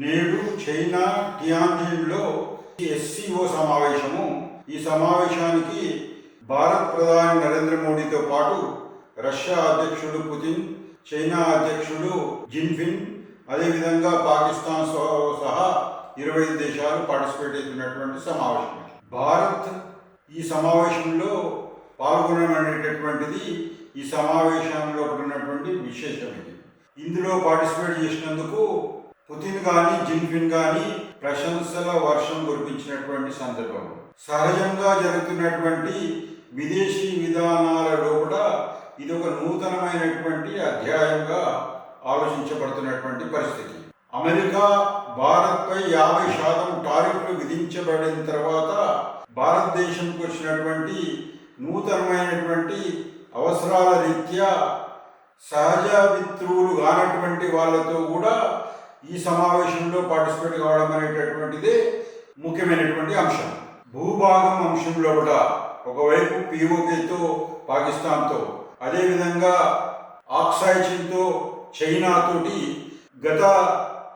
నేడు China టియాన్జిన్లో SCO సమావేశము. ఈ సమావేశానికి భారత్ ప్రధాని నరేంద్ర మోడీతో పాటు రష్యా అధ్యక్షుడు పుతిన్, చైనా అధ్యక్షుడు జిన్పింగ్, అదేవిధంగా పాకిస్తాన్ సహా 25 దేశాలు పార్టిసిపేట్ అవుతున్నటువంటి సమావేశం. భారత్ ఈ సమావేశంలో పాల్గొననేటటువంటిది ఈ సమావేశంలో ఉన్నటువంటి విశేషం. ఇందులో పార్టిసిపేట్ చేసినందుకు పుతిన్ కానీ జిన్పింగ్ కానీ ప్రశంసల వర్షం కురిపించినటువంటి సందర్భం. సహజంగా జరుగుతున్నటువంటి విదేశీ విధానాల లోపల ఇది ఒక నూతనమైనటువంటి అధ్యాయంగా ఆలోచించబడుతున్నటువంటి పరిస్థితి. అమెరికా భారత్పై 50% టారిఫ్లు విధించబడిన తర్వాత భారతదేశంకు వచ్చినటువంటి నూతనమైనటువంటి అవసరాల రీత్యా సహజ మిత్రులు కానటువంటి వాళ్ళతో కూడా ఈ సమావేశంలో పార్టిసిపేట్ కావడం అనేటటువంటిదే ముఖ్యమైనటువంటి అంశం. భూభాగం అంశంలో కూడా ఒకవైపు పీఓకేతో పాకిస్తాన్తో, అదేవిధంగా ఆక్సాయిచిన్తో చైనాతోటి గత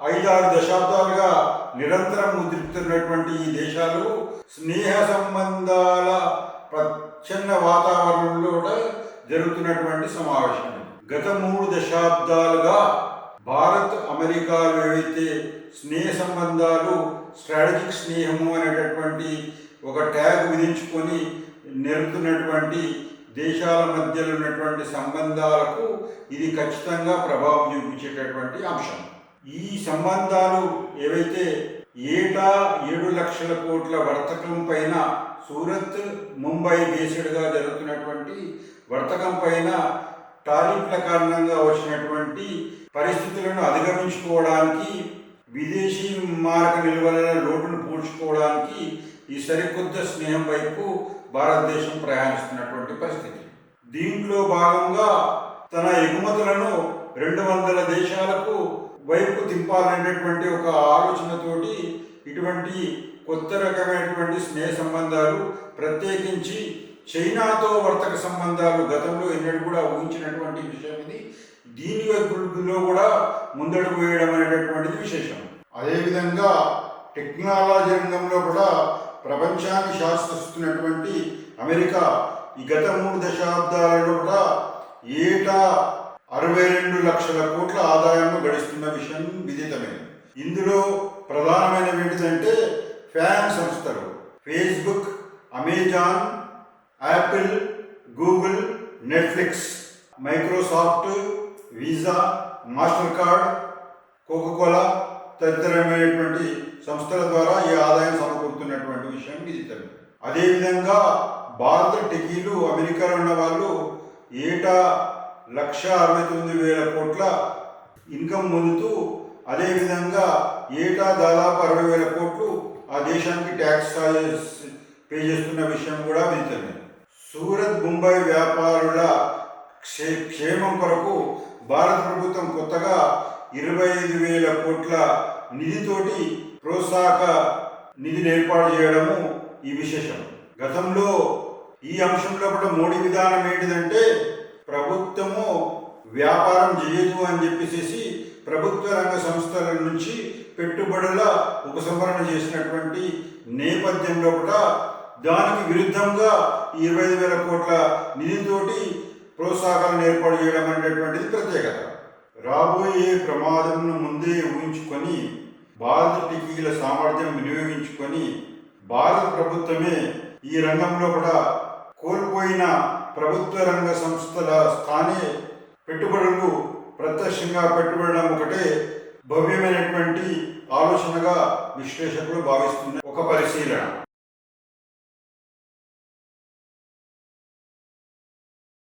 5-6 దశాబ్దాలుగా నిరంతరం ముద్రిస్తున్నటువంటి ఈ దేశాలు స్నేహ సంబంధాల ప్రచ్ఛన్న వాతావరణంలో జరుగుతున్నటువంటి సమావేశం. గత 3 దశాబ్దాలుగా భారత్ అమెరికాలు ఏవైతే స్నేహ సంబంధాలు, స్ట్రాటజిక్ స్నేహము అనేటటువంటి ఒక ట్యాగ్ విధించుకొని నెరుతున్నటువంటి దేశాల మధ్యలో ఉన్నటువంటి సంబంధాలకు ఇది ఖచ్చితంగా ప్రభావం చూపించేటటువంటి అంశం. ఈ సంబంధాలు ఏవైతే ఏటా 7 లక్షల కోట్ల వర్తకం పైన, సూరత్ ముంబై బేస్డ్గా జరుగుతున్నటువంటి వర్తకం పైన టారిఫ్ల కారణంగా వచ్చినటువంటి పరిస్థితులను అధిగమించుకోవడానికి, విదేశీ మారక నిల్వల లోటును పూడ్చుకోవడానికి ఈ సరికొత్త స్నేహం వైపు భారతదేశం ప్రయాణిస్తున్నటువంటి పరిస్థితి. దీంట్లో భాగంగా తన ఎగుమతులను 200 దేశాలకు వైపు తింపాలనేటటువంటి ఒక ఆలోచనతోటి ఇటువంటి కొత్త రకమైనటువంటి స్నేహ సంబంధాలు, ప్రత్యేకించి చైనాతో వర్తక సంబంధాలు గతంలో ఎన్నడూ కూడా ఊహించినటువంటి విషయం ఇది. దీని వైపులో కూడా ముందడుగు వేయడం అనేటటువంటిది విశేషం. అదేవిధంగా టెక్నాలజీ రంగంలో కూడా ప్రపంచాన్ని శాసిస్తున్నటువంటి అమెరికా ఈ గత 3 దశాబ్దాలలో కూడా ఏటా 62 లక్షల కోట్ల ఆదాయాన్ని గడిస్తున్న విషయం విదితమే. ఇందులో ప్రధానమైనవి ఏంటంటే ఫ్యాన్ సంస్థలు Facebook, Amazon, Apple, Google, Netflix, Microsoft, Visa, Mastercard, Coca Cola తదితరమైనటువంటి సంస్థల ద్వారా ఈ ఆదాయం సమకూరుతున్నటువంటి విషయం విదితమే. అదేవిధంగా భారత టెకీలు అమెరికాలో ఉన్న వాళ్ళు ఏటా 1,69,000 కోట్ల ఇన్కమ్ పొందుతూ, అదేవిధంగా ఏటా దాదాపు 60,000 కోట్లు ఆ దేశానికి ట్యాక్స్ పే చేస్తున్న విషయం కూడా విదితమే. సూరత్ ముంబై వ్యాపారుల క్షేమం కొరకు భారత ప్రభుత్వం కొత్తగా 25,000 కోట్ల నిధితోటి ప్రోత్సాహక నిధిని ఏర్పాటు చేయడము ఈ విశేషం. గతంలో ఈ అంశంలో కూడా మోడీ విధానం ఏంటిదంటే ప్రభుత్వము వ్యాపారం చేయదు అని చెప్పేసి ప్రభుత్వ రంగ సంస్థల నుంచి పెట్టుబడుల ఉపసంహరణ చేసినటువంటి నేపథ్యంలో కూడా దానికి విరుద్ధంగా 25,000 కోట్ల నిధితోటి ప్రోత్సాహకాలను ఏర్పాటు చేయడం అనేటటువంటిది ప్రత్యేకత. రాబోయే ప్రమాదంను ముందే ఊహించుకొని భారత టికీల సామర్థ్యం వినియోగించుకొని భారత ప్రభుత్వమే ఈ రంగంలో కూడా కోల్పోయిన ప్రభుత్వ రంగ సంస్థల స్థానే పెట్టుబడులు ప్రత్యక్షంగా పెట్టుబడడం ఒకటే భవ్యమైనటువంటి ఆలోచనగా విశ్లేషకులు భావిస్తున్న ఒక పరిశీలన.